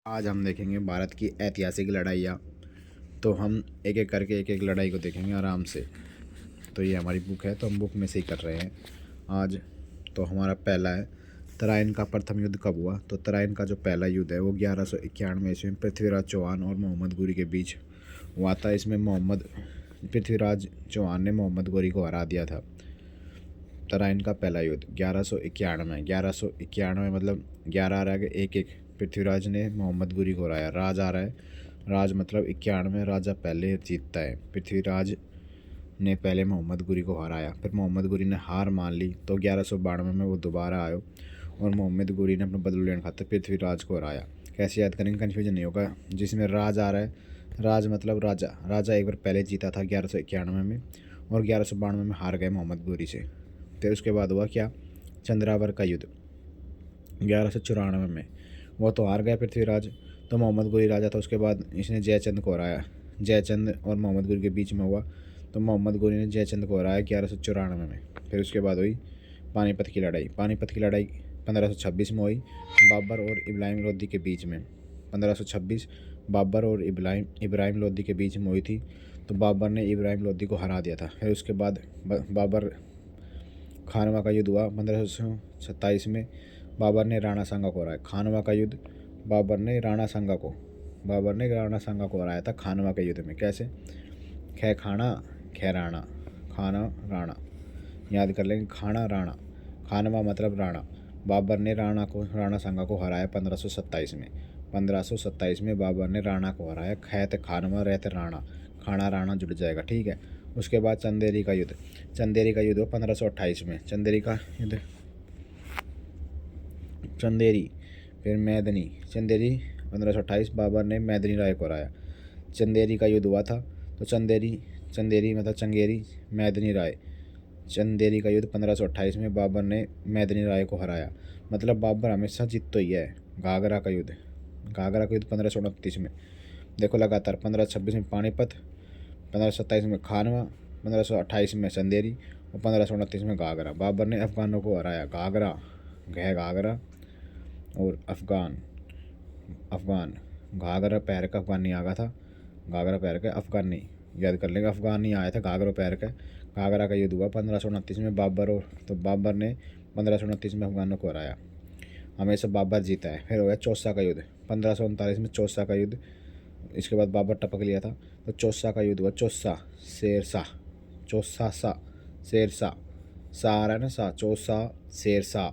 आज हम देखेंगे भारत की ऐतिहासिक लड़ाइयाँ। तो हम एक एक करके एक एक लड़ाई को देखेंगे आराम से। तो ये हमारी बुक है, तो हम बुक में से ही कर रहे हैं आज। तो हमारा पहला है तराइन का प्रथम युद्ध कब हुआ। तो तराइन का जो पहला युद्ध है वो 1191 ईस्वी में पृथ्वीराज चौहान और मोहम्मद गोरी के बीच हुआ था। इसमें पृथ्वीराज चौहान ने मोहम्मद गोरी को हरा दिया था। तराइन का पहला युद्ध 1191 मतलब 11 आ रहा है, एक एक पृथ्वीराज ने मोहम्मद गोरी को हराया। राज आ रहा है, राज मतलब 91, राजा पहले जीतता है। पृथ्वीराज ने पहले मोहम्मद गोरी को हराया, फिर मोहम्मद गोरी ने हार मान ली। तो 1192 में वो दोबारा आयो और मोहम्मद गोरी ने अपना बदला लेने खातिर पृथ्वीराज को हराया। कैसे याद करेंगे, कन्फ्यूजन नहीं होगा। जिसमें राज आ रहा है, राज मतलब राजा, राजा एक बार पहले जीता था 1191 में, और 1192 में हार गए मोहम्मद गोरी से। फिर उसके बाद हुआ क्या, चंद्रावर का युद्ध 1194 में। वो तो हार गया पृथ्वीराज, तो मोहम्मद गोरी राजा था। उसके बाद इसने जयचंद को हराया। जयचंद और मोहम्मद गोरी के बीच में हुआ, तो मोहम्मद गोरी ने जयचंद को हराया 1194 में। फिर उसके बाद हुई पानीपत की लड़ाई। पानीपत की लड़ाई 1526 में हुई, बाबर और इब्राहिम लोदी के बीच में। 1526 बाबर और इब्राहिम लोदी के बीच में हुई थी। तो बाबर ने इब्राहिम लोदी को हरा दिया था। फिर उसके बाद बाबर खानवा का युद्ध हुआ 1527 में। बाबर ने राणा सांगा को हराया। खानवा का युद्ध बाबर ने राणा सांगा को हराया था खानवा के युद्ध में। कैसे, खे खाना खे राणा, खाना राणा, याद कर लेंगे। खाना राणा, खानवा मतलब राणा। बाबर ने राणा सांगा को हराया 1527 में। 1527 में बाबर ने राणा को हराया। खैत खानवा रहते राणा, खाना राणा जुड़ जाएगा, ठीक है। उसके बाद चंदेरी का युद्ध हुआ 1528 में। चंदेरी, फिर मैदनी। चंदेरी 1528 बाबर ने मैदनी राय को हराया। चंदेरी का युद्ध हुआ था। तो चंदेरी मतलब चंगेरी, मैदनी राय। चंदेरी का युद्ध 1528 में बाबर ने मैदनी राय को हराया। मतलब बाबर हमेशा जीतता ही है। घाघरा का युद्ध 1529 में। देखो लगातार 1526 में पानीपत, 1527 में खानवा, 1528 में चंदेरी और 1529 में घाघरा। बाबर ने अफगानों को हराया। घाघरा और अफगान घाघरा पैर का अफगानी आ गया था। घाघरा पैर का अफगानी याद कर लेंगे, अफगानी आया था घाघरा पैर का। घाघरा का युद्ध हुआ 1529 में। बाबर ने 1529 में अफगानों को हराया। हमेशा बाबर जीता है। फिर हो गया चौसा का युद्ध 1539 में। चौसा का युद्ध, इसके बाद बाबर टपक लिया था। तो चौसा का युद्ध हुआ। चौसा शेरशाह सा आ रहा है ना, सा चौसा शेरशाह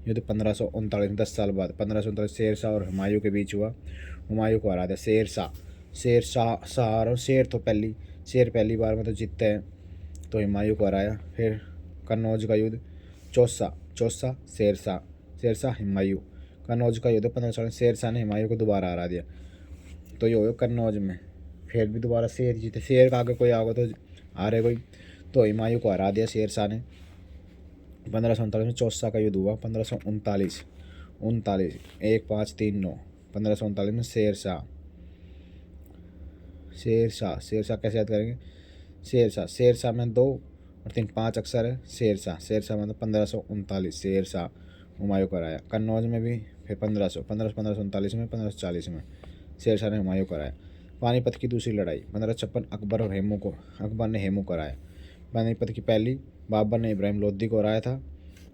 युद्ध 1539 में। 10 साल बाद 1539 शेरशाह और हुमायूं के बीच हुआ। हुमायूं को हरा दिया शेरशाह। शेर पहली बार में तो जीतते हैं, तो हुमायूं को हराया। फिर कन्नौज का युद्ध चौसा शेरशाह हुमायूं। कन्नौज का युद्ध 1540 शेरशाह ने हुमायूं को दोबारा हरा दिया। तो ये हो गया कन्नौज में। फिर भी दोबारा शेर जीते। शेर का आगे कोई आगे तो हारे कोई, तो हुमायूं को हरा दिया शेरशाह ने। 1539 में चौसा का युद्ध हुआ। 1539 1539 में शेरशाह कैसे याद करेंगे। शेरशाह में 2 और 3 5 अक्षर है। शेरशाह मतलब 1539 शेरशाह हुमायूं को हराया। कन्नौज में भी फिर 1539 में 1540 में शेरशाह ने हुमायूं को हराया। पानीपत की दूसरी लड़ाई 1556 अकबर ने हेमू को हराया। पानीपत की पहली बाबर ने इब्राहिम लोदी को हराया था,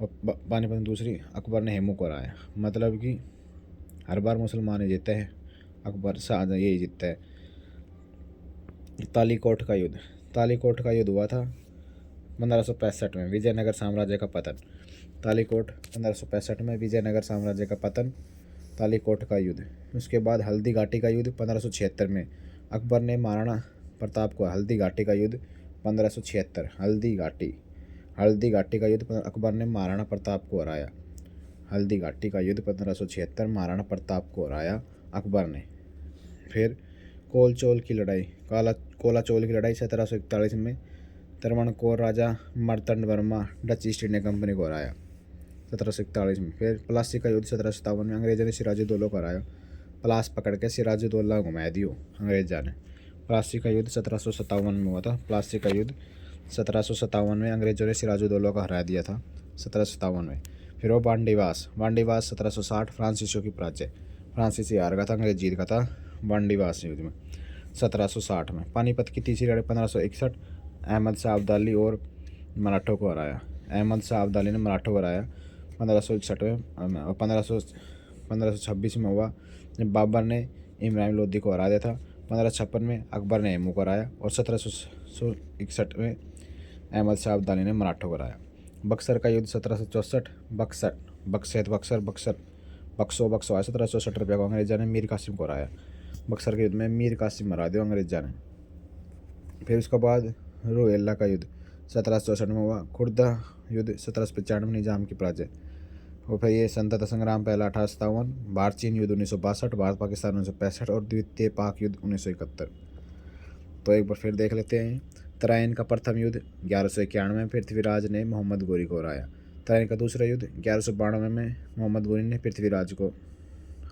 और पानीपत में दूसरी अकबर ने हेमू को हराया। मतलब कि हर बार मुसलमान ही जीते हैं, अकबर शाह यही जीतता है। तालीकोट का युद्ध हुआ था 1565 में। विजयनगर साम्राज्य का पतन। तालीकोट 1565 में विजयनगर साम्राज्य का पतन, तालीकोट का युद्ध। उसके बाद हल्दी घाटी का युद्ध 1576 में। अकबर ने महाराणा प्रताप को हल्दी घाटी का युद्ध 1576 हल्दी घाटी का युद्ध अकबर ने महाराणा प्रताप को हराया। हल्दी घाटी का युद्ध 1576 महाराणा प्रताप को हराया अकबर ने। फिर कोलाचोल की लड़ाई 1741 में। त्रावणकोर राजा Martanda Varma Dutch East India Company को हराया 1741 में। फिर प्लासी का युद्ध 1757 में। अंग्रेजों ने सिराजुद्दौला को हराया। प्लास पकड़ के सिराजुद्दौला घुमा दियो अंग्रेजा ने। प्लासी का युद्ध 1757 में हुआ था। प्लासी का युद्ध 1757 में अंग्रेजों ने सिराजुद्दौला को हरा दिया था 1757 में। फिर वो वांडीवास 1760 फ्रांसीसियों की पराजय। फ्रांसीसी हार गया था, अंग्रेज जीत गया था वांडीवास युद्ध में 1760 में। पानीपत की तीसरी लड़ाई 1561, अहमद शाह अब्दाली और मराठों को हराया। अहमद शाह अब्दाली ने मराठों को हराया 1561 में, और 1526 में हुआ जब बाबर ने इब्राहिम लोदी को हरा दिया था। 1556 में अकबर ने हेमू को हराया, और 1761 में अहमद शाह अब्दाली ने मराठों को हराया। बक्सर का युद्ध 1764, बक्सो आया 1764 को अंग्रेजा ने मीर कासिम को हराया। बक्सर के युद्ध में मीर कासिम हरा दिया अंग्रेजा ने। फिर उसके बाद रोहिल्ला का युद्ध 1764 में हुआ। खुर्दा युद्ध 1795 में निजाम की पराजय। और फिर ये स्वतंत्रता संग्राम पहला 1857, भारत चीन युद्ध 1962, भारत पाकिस्तान 1965 और द्वितीय पाक युद्ध 1971। तो एक बार फिर देख लेते हैं। तराइन का प्रथम युद्ध 1191 में पृथ्वीराज ने मोहम्मद गोरी को हराया। तराइन का दूसरा युद्ध 1192 में मोहम्मद गोरी ने पृथ्वीराज को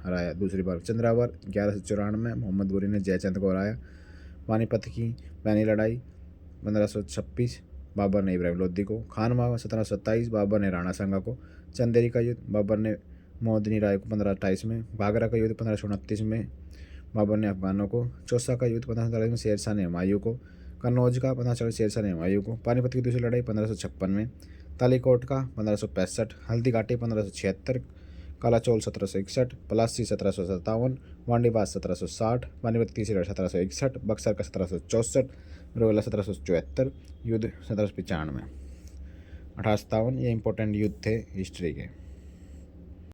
हराया दूसरी बार। चंद्रावर 1194 में मोहम्मद गोरी ने जयचंद को हराया। पानीपत की पहली लड़ाई 1526, बाबर ने इब्राहिम लोदी को। खानवा 1727, बाबर ने राणा सांगा को। चंदेरी का युद्ध बाबर ने मोहद्दीन राय को 1528 में। भागरा का युद्ध 1529 में बाबर ने अफगानों को। चौसा का युद्ध 1540 में शेरशाह ने हुमायूं को। कन्नौज का 1540 शेरशाह ने हुमायूं को। पानीपत की दूसरी लड़ाई 1556 में। तालीकोट का 1565, हल्दी घाटी 1576, कालाचौल 1761, पलासी 1757, वांडीवास 1760, पानीपत की तीसरी लड़ाई 1761, बक्सर का 1764, रोहिल्ला 1774, युद्ध 1795। 1857 ये इंपॉर्टेंट युद्ध थे हिस्ट्री के।